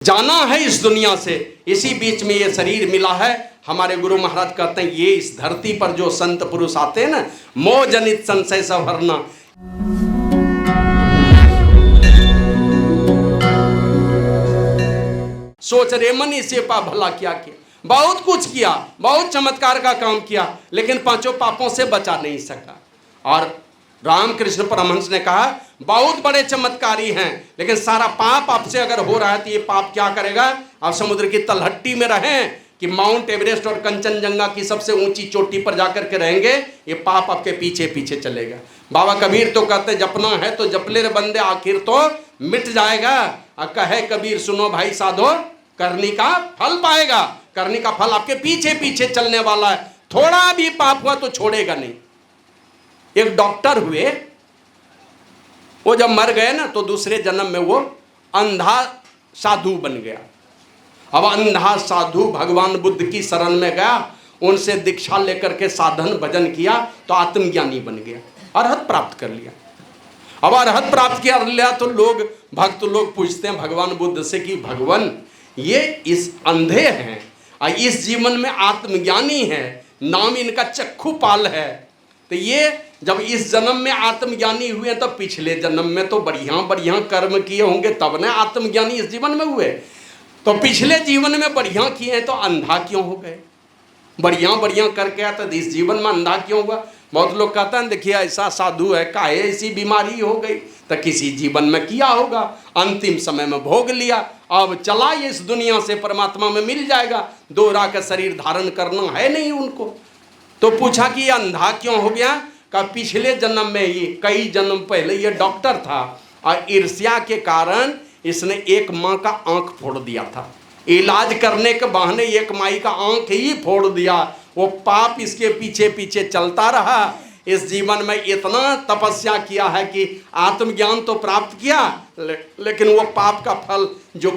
जाना है इस दुनिया से, इसी बीच में ये शरीर मिला है। हमारे गुरु महाराज कहते हैं ये इस धरती पर जो संत पुरुष आते हैं ना, मोह जनित संशय सब हरना। सोच रे मनी से पा भला क्या किया, बहुत कुछ किया, बहुत चमत्कार का काम किया, लेकिन पांचों पापों से बचा नहीं सका। और रामकृष्ण परमहंस ने कहा बहुत बड़े चमत्कारी हैं, लेकिन सारा पाप आपसे अगर हो रहा है तो ये पाप क्या करेगा, आप समुद्र की तलहट्टी में रहें कि माउंट एवरेस्ट और कंचनजंगा की सबसे ऊंची चोटी पर जाकर के रहेंगे, ये पाप आपके पीछे पीछे चलेगा। बाबा कबीर तो कहते जपना है तो जपले रे बंदे, आखिर तो मिट जाएगा। और कहे कबीर सुनो भाई साधो, करनी का फल पाएगा। करनी का फल आपके पीछे पीछे चलने वाला है, थोड़ा भी पाप हुआ तो छोड़ेगा नहीं। एक डॉक्टर हुए, वो जब मर गए ना तो दूसरे जन्म में वो अंधा साधु बन गया। अब अंधा साधु भगवान बुद्ध की शरण में गया, उनसे दीक्षा लेकर के साधन भजन किया तो आत्मज्ञानी बन गया, अरहत प्राप्त कर लिया। अब अरहत प्राप्त किया लिया तो लोग भक्त लोग पूछते हैं भगवान बुद्ध से कि भगवान ये इस अंधे हैं और इस जीवन में आत्मज्ञानी है, नाम इनका चक्षु पाल है, तो ये जब इस जन्म में आत्मज्ञानी हुए तो पिछले जन्म में तो बढ़िया बढ़िया कर्म किए होंगे तब ना आत्मज्ञानी इस जीवन में हुए। तो पिछले जीवन में बढ़िया किए हैं तो अंधा क्यों हो गए, बढ़िया बढ़िया करके आया तो इस जीवन में अंधा क्यों हुआ। बहुत लोग कहते हैं देखिए ऐसा साधु है, काहे ऐसी बीमारी हो गई, तो किसी जीवन में किया होगा, अंतिम समय में भोग लिया, अब चला ये इस दुनिया से परमात्मा में मिल जाएगा, दोहरा का शरीर धारण करना है नहीं उनको। तो पूछा कि ये अंधा क्यों हो गया, का पिछले जन्म में ये कई जन्म पहले ये डॉक्टर था और ईर्ष्या के कारण इसने एक माँ का आंख फोड़ दिया था। इलाज करने के बहाने एक माई का आंख ही फोड़ दिया। वो पाप इसके पीछे पीछे चलता रहा। इस जीवन में इतना तपस्या किया है कि आत्मज्ञान तो प्राप्त किया, लेकिन वो पाप का फल जो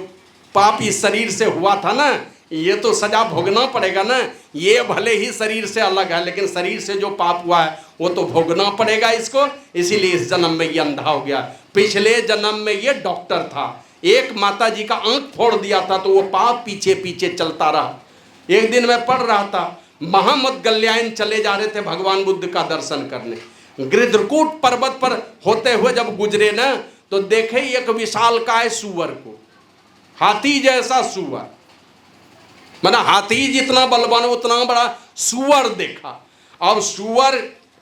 पाप इस शरीर से हुआ था ना, ये तो सजा भोगना पड़ेगा ना। ये भले ही शरीर से अलग है, लेकिन शरीर से जो पाप हुआ है वो तो भोगना पड़ेगा इसको। इसीलिए इस जन्म में ये अंधा हो गया। पिछले जन्म में ये डॉक्टर था, एक माता जी का आंख फोड़ दिया था, तो वो पाप पीछे पीछे चलता रहा। एक दिन मैं पढ़ रहा था, महामौदगल्यायन चले जा रहे थे भगवान बुद्ध का दर्शन करने। गृध्रकूट पर्वत पर होते हुए जब गुजरे ना तो देखे एक विशालकाय सूअर को, हाथी जैसा सूअर, माना हाथी जितना बलवान उतना बड़ा सूअर देखा। अब सूअर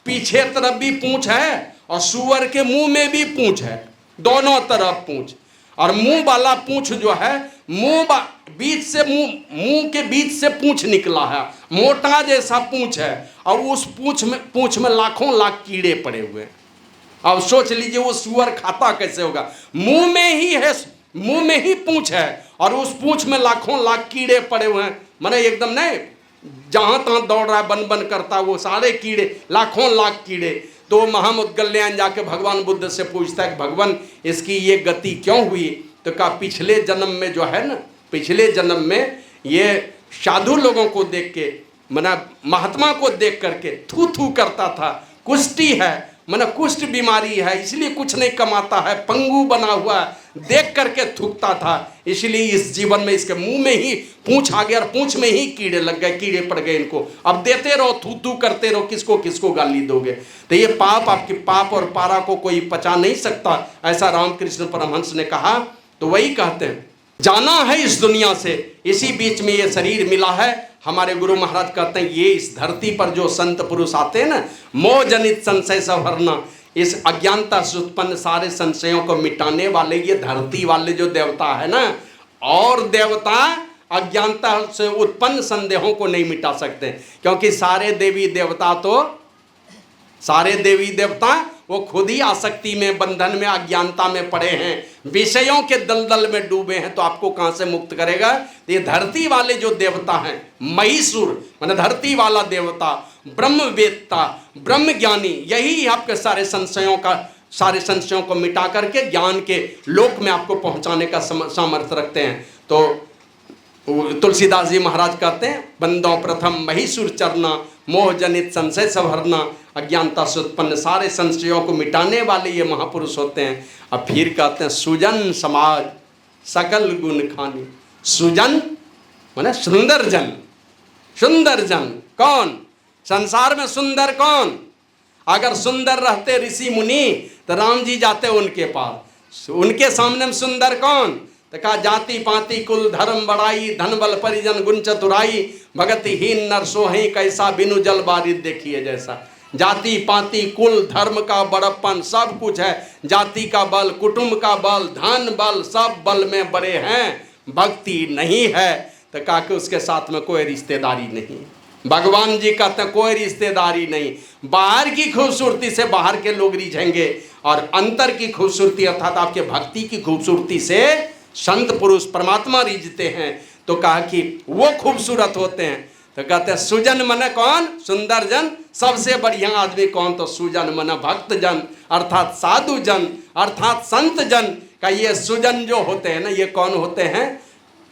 पीछे तरफ भी पूंछ है और सूअर के मुंह में भी पूंछ है, दोनों तरफ पूंछ। और मुंह वाला पूंछ जो है, बीच से मुंह के बीच से पूंछ निकला है, मोटा जैसा पूंछ है, और उस पूंछ में लाखों लाख कीड़े पड़े हुए हैं। अब सोच लीजिए वो सूअर खाता कैसे होगा, मुंह में ही है, मुंह में ही पूंछ है और उस पूंछ में लाखों लाख कीड़े पड़े हुए हैं। माने एकदम नहीं, जहां तहां दौड़ रहा है, बन बन करता, वो सारे कीड़े, लाखों लाख कीड़े। तो महामौदगल्यायन जाके भगवान बुद्ध से पूछता है भगवान इसकी ये गति क्यों हुई। तो कहा पिछले जन्म में जो है ना, पिछले जन्म में ये साधु लोगों को देख के, माना महात्मा को देख करके थू थू करता था, कुष्ठी है, माना कुष्ठ बीमारी है, इसलिए कुछ नहीं कमाता है, पंगु बना हुआ है, देख करके थूकता था, इसलिए इस जीवन में इसके मुंह में ही पूंछ आ गया और पूंछ में ही कीड़े लग गए, कीड़े पड़ गए इनको। अब देते रहो, थू थू करते रहो, किसको किसको गाली दोगे। तो ये पाप, आपके पाप और पारा को कोई पचा नहीं सकता, ऐसा रामकृष्ण परमहंस ने कहा। तो वही कहते हैं जाना है इस दुनिया से, इसी बीच में ये शरीर मिला है। हमारे गुरु महाराज कहते हैं ये इस धरती पर जो संत पुरुष आते हैं ना, मोह जनित संशय सब हरना, इस अज्ञानता से उत्पन्न सारे संशयों को मिटाने वाले ये धरती वाले जो देवता है ना, और देवता अज्ञानता से उत्पन्न संदेहों को नहीं मिटा सकते, क्योंकि सारे देवी देवता वो खुद ही आसक्ति में, बंधन में, अज्ञानता में पड़े हैं, विषयों के दलदल में डूबे हैं, तो आपको कहां से मुक्त करेगा। ये धरती वाले जो देवता हैं, महिषुर माने धरती वाला देवता, ब्रह्मवेत्ता, ब्रह्म ज्ञानी, यही आपके सारे संशयों को मिटा करके ज्ञान के लोक में आपको पहुंचाने का सामर्थ्य रखते हैं। तो तुलसीदास जी महाराज कहते हैं बंदों प्रथम महिषुर चरना, मोह जनित संशय सब हरना, अज्ञानता से उत्पन्न सारे संशयों को मिटाने वाले ये महापुरुष होते हैं। अब फिर कहते हैं सुजन समाज, सकल गुण खानी। सुजन माने सुंदर जन। सुंदर जन कौन? संसार में सुंदर कौन? अगर सुंदर रहते ऋषि मुनि तो राम जी जाते उनके पास। उनके सामने में सुंदर कौन? तो कहा जाति पाति कुल धर्म बड़ाई, धन बल परिजन गुण चतुराई, भगतिहीन नर सोहई कैसा बिनु जल बारिद देखिए जैसा। जाति पाति कुल धर्म का बड़प्पन सब कुछ है, जाति का बल, कुटुंब का बल, धन बल, सब बल में बड़े हैं, भक्ति नहीं है तो कहा कि उसके साथ में कोई रिश्तेदारी नहीं। भगवान जी कहते हैं कोई रिश्तेदारी नहीं। बाहर की खूबसूरती से बाहर के लोग रिझेंगे और अंतर की खूबसूरती अर्थात आपके भक्ति की खूबसूरती से संत पुरुष परमात्मा रिझते हैं। तो कहा कि वो खूबसूरत होते हैं। तो कहते हैं सुजन मन कौन? सुंदर जन। सबसे बढ़िया आदमी कौन? तो सुजन मन भक्त जन अर्थात साधु जन अर्थात संत जन का। ये सुजन जो होते हैं ना, ये कौन होते हैं?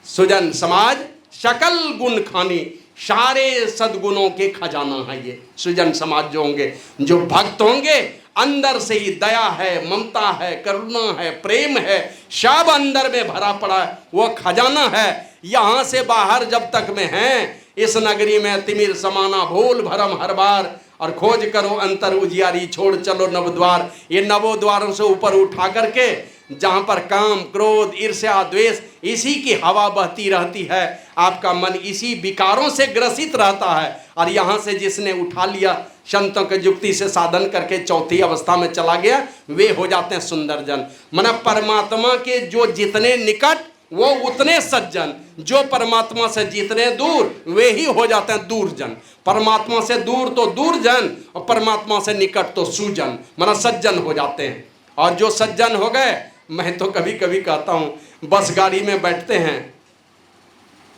सुजन समाज सकल गुण खानी, सारे सद्गुणों के खजाना है ये सुजन समाज जो होंगे। जो भक्त होंगे अंदर से ही दया है, ममता है, करुणा है, प्रेम है, सब अंदर में भरा पड़ा है, वो खजाना है। यहाँ से बाहर जब तक में हैं इस नगरी में तिमिर समाना भूल भरम हर बार, और खोज करो अंतर उजियारी छोड़ चलो नवद्वार। ये नवो द्वारों से ऊपर उठा करके जहाँ पर काम क्रोध ईर्ष्या द्वेष इसी की हवा बहती रहती है, आपका मन इसी विकारों से ग्रसित रहता है। और यहाँ से जिसने उठा लिया संतों के युक्ति से साधन करके चौथी अवस्था में चला गया, वे हो जाते हैं सुंदर जन। माने परमात्मा के जो जितने निकट वो उतने सज्जन, जो परमात्मा से जितने दूर वे ही हो जाते हैं दूर जन। परमात्मा से दूर तो दूर जन और परमात्मा से निकट तो सुजन माना सज्जन हो जाते हैं। और जो सज्जन हो गए, मैं तो कभी कभी कहता हूँ बस गाड़ी में बैठते हैं,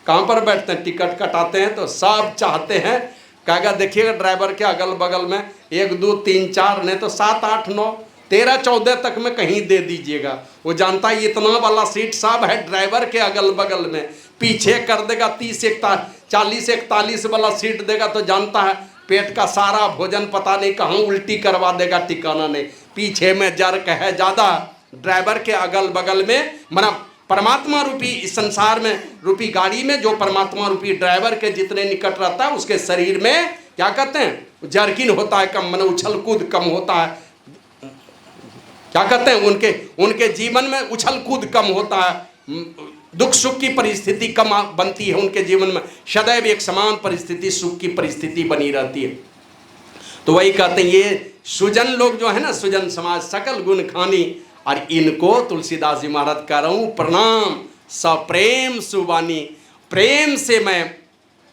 कहाँ पर बैठते हैं? टिकट कटाते हैं तो सब चाहते हैं कहेगा देखिएगा ड्राइवर के अगल बगल में 1 2 3 4 नहीं तो 7 8 9 13 14 तक में कहीं दे दीजिएगा। वो जानता है इतना वाला सीट सब है ड्राइवर के अगल बगल में, पीछे कर देगा 30 40 41 वाला सीट देगा तो जानता है पेट का सारा भोजन पता नहीं कहाँ उल्टी करवा देगा, ठिकाना नहीं। पीछे में जर्क है ज़्यादा, ड्राइवर के अगल बगल में माना परमात्मा रूपी इस संसार में रूपी गाड़ी में जो परमात्मा रूपी ड्राइवर के जितने निकट रहता है उसके शरीर में क्या कहते हैं? जर्किन होता है कम, माना उछल कूद कम होता है। क्या कहते हैं? उनके जीवन में उछल कूद कम होता है, दुख सुख की परिस्थिति कम बनती है उनके जीवन में, सदैव एक समान परिस्थिति सुख की परिस्थिति बनी रहती है। तो वही कहते हैं ये सुजन लोग जो है ना, सुजन समाज सकल गुण खानी, और इनको तुलसीदास जी महाराज कर रहा हूँ प्रणाम सप्रेम सुबानी। प्रेम से मैं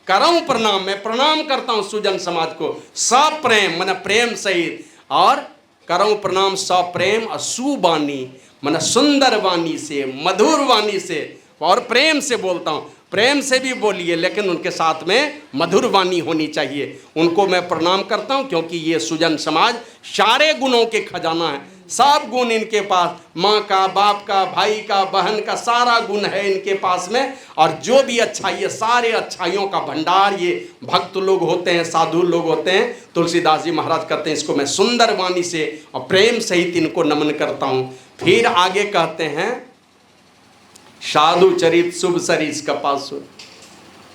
कर रहा हूँ प्रणाम, मैं प्रणाम करता हूँ सुजन समाज को सप्रेम माना प्रेम सहित, और कर रहा हूँ प्रणाम सप्रेम और सुबानी माना सुंदर वाणी से, मधुर वाणी से, और प्रेम से बोलता हूँ। प्रेम से भी बोलिए लेकिन उनके साथ में मधुर वाणी होनी चाहिए। उनको मैं प्रणाम करता हूँ क्योंकि ये सुजन समाज सारे गुणों के खजाना है, सब गुण इनके पास, माँ का, बाप का, भाई का, बहन का, सारा गुण है इनके पास में। और जो भी अच्छाई है सारे अच्छाइयों का भंडार ये भक्त लोग होते हैं, साधु लोग होते हैं। तुलसीदास जी महाराज कहते हैं इसको मैं सुंदर वाणी से और प्रेम सहित इनको नमन करता हूँ। फिर आगे कहते हैं साधु चरित शुभ सरीस कपासु,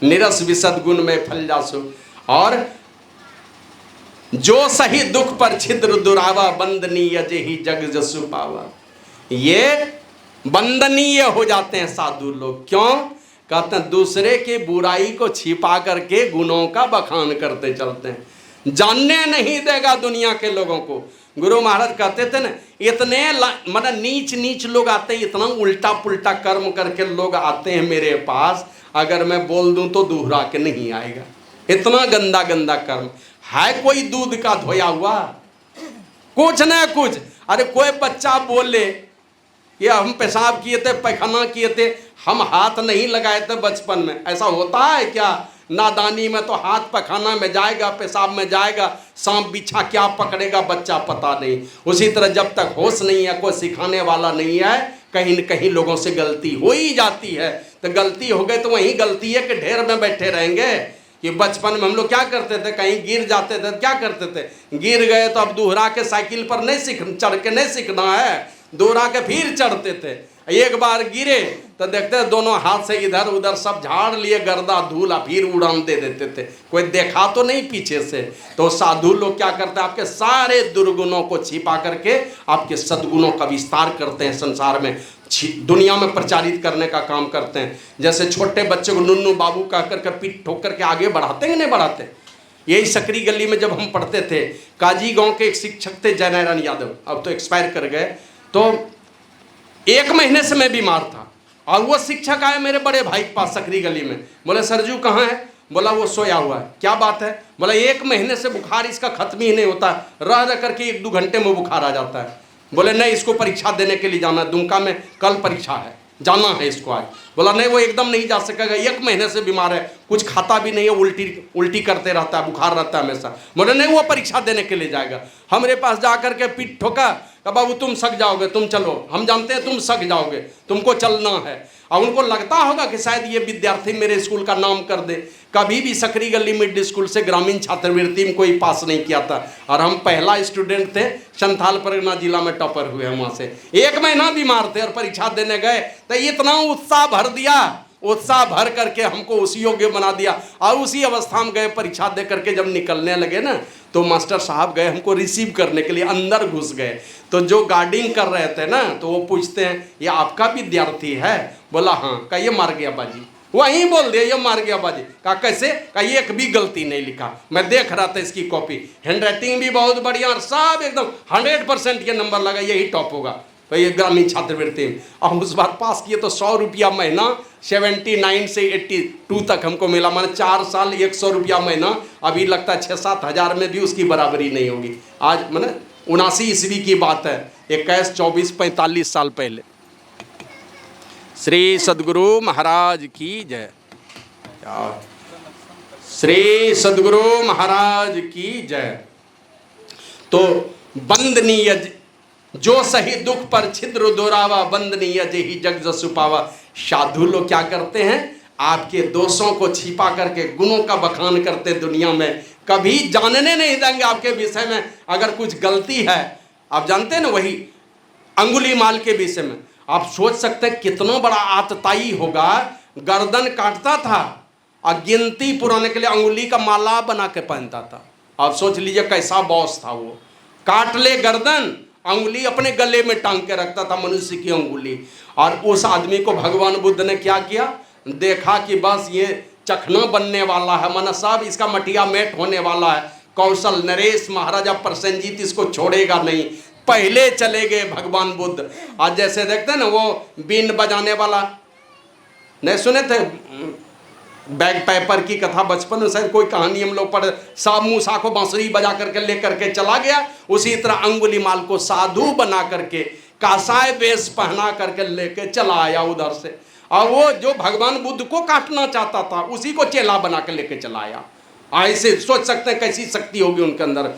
निरस विशद गुण में फल जासु, और जो सही दुख पर छिद्र दुरावा, बंदनीय जेहि जग जसु पावा। ये बंदनीय हो जाते हैं साधु लोग। क्यों? कहते हैं दूसरे के बुराई को छिपा करके गुणों का बखान करते चलते हैं, जानने नहीं देगा दुनिया के लोगों को। गुरु महाराज कहते थे ना, इतने मतलब नीच नीच लोग आते हैं, इतना उल्टा पुल्टा कर्म करके लोग आते हैं मेरे पास, अगर मैं बोल दूं तो दोहरा के नहीं आएगा। इतना गंदा गंदा कर्म है। कोई दूध का धोया हुआ कुछ ना कुछ, अरे कोई बच्चा बोले कि हम पेशाब किए थे, पैखाना किए थे, हम हाथ नहीं लगाए थे बचपन में, ऐसा होता है क्या? नादानी में तो हाथ पखाना में जाएगा, पेशाब में जाएगा, सांप बिच्छा क्या पकड़ेगा बच्चा पता नहीं। उसी तरह जब तक होश नहीं है, कोई सिखाने वाला नहीं है, कहीं न कहीं लोगों से गलती हो ही जाती है। तो गलती हो गई तो वही गलती है कि ढेर में बैठे रहेंगे। कि बचपन में हम लोग क्या करते थे, कहीं गिर जाते थे, क्या करते थे, गिर गए तो अब दोहरा के साइकिल पर नहीं चढ़ के नहीं सीखना है, दोहरा के फिर चढ़ते थे। एक बार गिरे तो देखते दोनों हाथ से इधर उधर सब झाड़ लिए, गर्दा धूल, फिर उड़ान दे देते थे, कोई देखा तो नहीं पीछे से। तो साधु लोग क्या करते हैं, आपके सारे दुर्गुणों को छिपा करके आपके सद्गुणों का विस्तार करते हैं, संसार में दुनिया में प्रचारित करने का काम करते हैं। जैसे छोटे बच्चे को नुन्नू बाबू कह करके पीठ ठोक करके आगे बढ़ाते हैं, नहीं बढ़ाते। यही सकरी गली में जब हम पढ़ते थे, काजी गांव के एक शिक्षक थे जयनारायण यादव, अब तो एक्सपायर कर गए। तो 1 महीने से मैं बीमार था और वो शिक्षक आए मेरे बड़े भाई के पास सकरी गली में, बोले सरजू कहाँ है? बोला वो सोया हुआ है। क्या बात है? बोला 1 महीने से बुखार इसका खत्म ही नहीं होता, रह करके 1-2 घंटे में बुखार आ जाता है। बोले नहीं, इसको परीक्षा देने के लिए जाना है, दुमका में कल परीक्षा है, जाना है इसको आज। बोला नहीं, वो एकदम नहीं जा सकेगा, 1 महीने से बीमार है, कुछ खाता भी नहीं है, उल्टी करते रहता है, बुखार रहता है हमेशा। बोले नहीं, वो परीक्षा देने के लिए जाएगा। हमारे पास जा करके पीठ ठोका, बाबू तुम सक जाओगे, तुम चलो, हम जानते हैं तुम सक जाओगे, तुमको चलना है। और उनको लगता होगा कि शायद ये विद्यार्थी मेरे स्कूल का नाम कर दे। कभी भी सकरी गली मिडिल स्कूल से ग्रामीण छात्रवृत्ति में कोई पास नहीं किया था, और हम पहला स्टूडेंट थे, संथाल परगना जिला में टॉपर हुए हैं वहाँ से। 1 महीना बीमार थे और परीक्षा देने गए तो इतना उत्साह भर दिया, उत्साह भर करके हमको उस योग्य बना दिया। और उसी अवस्था में गए, परीक्षा दे करके जब निकलने लगे ना, तो मास्टर साहब गए हमको रिसीव करने के लिए, अंदर घुस गए। तो जो गार्डिंग कर रहे थे ना, तो वो पूछते हैं ये आपका विद्यार्थी है? बोला हाँ। का ये मार गया बाजी, वहीं बोल दिया ये मार गया बाजी। का कैसे? का ये एक भी गलती नहीं लिखा, मैं देख रहा था इसकी कॉपी, हैंडराइटिंग भी बहुत बढ़िया और सब एकदम 100% के नंबर लगा, यही टॉप होगा। तो ये ग्रामीण छात्रवृत्ति में, और उस बार पास किए तो 100 रुपया महीना, 79 से 82 तक हमको मिला, मैंने 4 साल 100 रुपया महीना। अभी लगता है 6-7 हज़ार में भी उसकी बराबरी नहीं होगी। आज मैंने 79 ईस्वी की बात है, 21, 24, 45 साल पहले। श्री सद्गुरु महाराज की जय। श्री सद्गुरु महाराज की जय। तो बंदनीय जो सही दुख पर छिद्र दोरावा, बंदनीय जेहि जग जसु पावा। साधु लोग क्या करते हैं, आपके दोषों को छिपा करके गुणों का बखान करते दुनिया में, कभी जानने नहीं देंगे आपके विषय में अगर कुछ गलती है। आप जानते हैं ना, वही अंगुलीमाल के विषय में आप सोच सकते हैं कितना बड़ा आतताई होगा। गर्दन काटता था और गिनती पुराने के लिए अंगुली का माला बना के पहनता था। आप सोच लीजिए कैसा बॉस था वो। काट ले गर्दन, अंगुली अपने गले में टांग के रखता था, मनुष्य की अंगुली। और उस आदमी को भगवान बुद्ध ने क्या किया, देखा कि बस ये चखना बनने वाला है, मन सब इसका मटिया मेट होने वाला है। कौशल नरेश महाराजा प्रसेनजीत इसको छोड़ेगा नहीं, पहले चले गए भगवान बुद्ध। आज जैसे देखते हैं ना, वो बीन बजाने वाला, नहीं सुने थे बैग पैपर की कथा बचपन में, शायद कोई कहानी हम लोग पढ़े, साहब मूसा को बांसुरी बजा करके लेकर के चला गया। उसी तरह अंगुलीमाल को साधु बना करके कासाय वेश पहना करके लेके चला आया उधर से, और वो जो भगवान बुद्ध को काटना चाहता था उसी को चेला बना के लेके चला आया। ऐसे सोच सकते हैं कैसी शक्ति होगी उनके अंदर।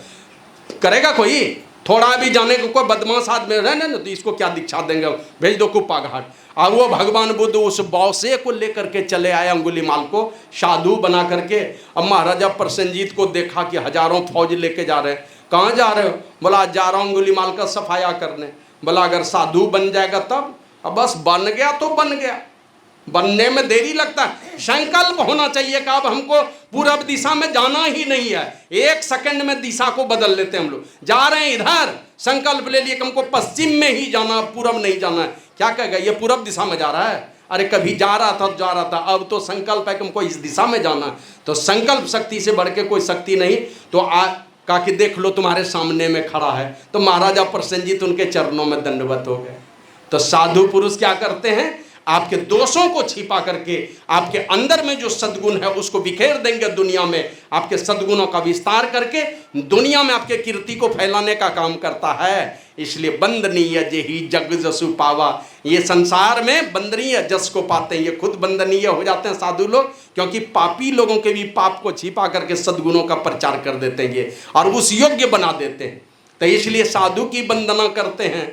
करेगा कोई? थोड़ा भी जाने को कोई बदमाश आदमी रहे ना, तो इसको क्या दीक्षा देंगे, भेज दो कुप्पा घाट। और वो भगवान बुद्ध उस बौसे को लेकर के चले आए, अंगुलीमाल को साधु बना करके। अब महाराजा प्रसेनजीत को देखा कि हजारों फौज लेके जा रहे हैं। कहाँ जा रहे हो? बोला जा रहा हूँ अंगुलीमाल का सफाया करने। बोला अगर साधु बन जाएगा तब? अब बस बन गया तो बन गया, बनने में देरी लगता है। संकल्प होना चाहिए कि अब हमको पूरब दिशा में जाना ही नहीं है। 1 सेकंड में दिशा को बदल लेते हैं हम लोग। जा रहे हैं इधर, संकल्प ले लिए कि हमको पश्चिम में ही जाना, पूरब नहीं जाना है। क्या कहेगा, ये पूरब दिशा में जा रहा है? अरे कभी जा रहा था, अब तो संकल्प है कि हमको इस दिशा में जाना है। तो संकल्प शक्ति से बढ़ के कोई शक्ति नहीं। तो कहा कि देख लो तुम्हारे सामने में खड़ा है। तो महाराजा प्रसेनजीत उनके चरणों में दंडवत हो गए। तो साधु पुरुष क्या करते हैं, आपके दोषों को छिपा करके आपके अंदर में जो सद्गुण है उसको बिखेर देंगे दुनिया में। आपके सद्गुणों का विस्तार करके दुनिया में आपके कीर्ति को फैलाने का काम करता है। इसलिए बंदनीय जेहि जग जसु पावा, ये संसार में बंदनीय जस को पाते हैं, ये खुद बंदनीय हो जाते हैं साधु लोग, क्योंकि पापी लोगों के भी पाप को छिपा करके सद्गुणों का प्रचार कर देते हैं ये, और उस योग्य बना देते हैं। तो इसलिए साधु की वंदना करते हैं।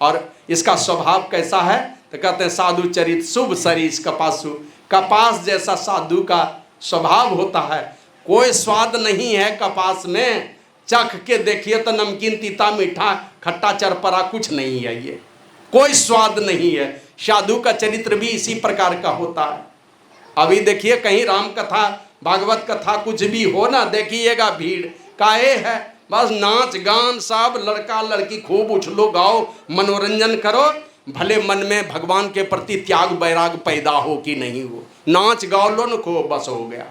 और इसका स्वभाव कैसा है, तो कहते हैं साधु चरित शुभ सरीस कपासु। कपास जैसा साधु का स्वभाव होता है। कोई स्वाद नहीं है कपास में, चख के देखिए तो नमकीन तीता मीठा खट्टा चरपरा कुछ नहीं है, ये कोई स्वाद नहीं है। साधु का चरित्र भी इसी प्रकार का होता है। अभी देखिए कहीं राम कथा भागवत कथा कुछ भी हो ना, देखिएगा भीड़ काहे है, बस नाच गान सब, लड़का लड़की खूब उछलो गाओ मनोरंजन करो, भले मन में भगवान के प्रति त्याग वैराग पैदा हो कि नहीं हो, नाच गाओ लो न खूब, बस हो गया।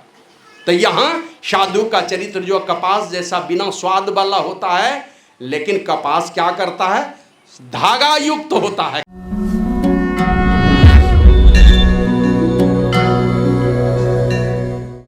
तो यहाँ साधु का चरित्र जो कपास जैसा बिना स्वाद वाला होता है, लेकिन कपास क्या करता है, धागा युक्त होता है।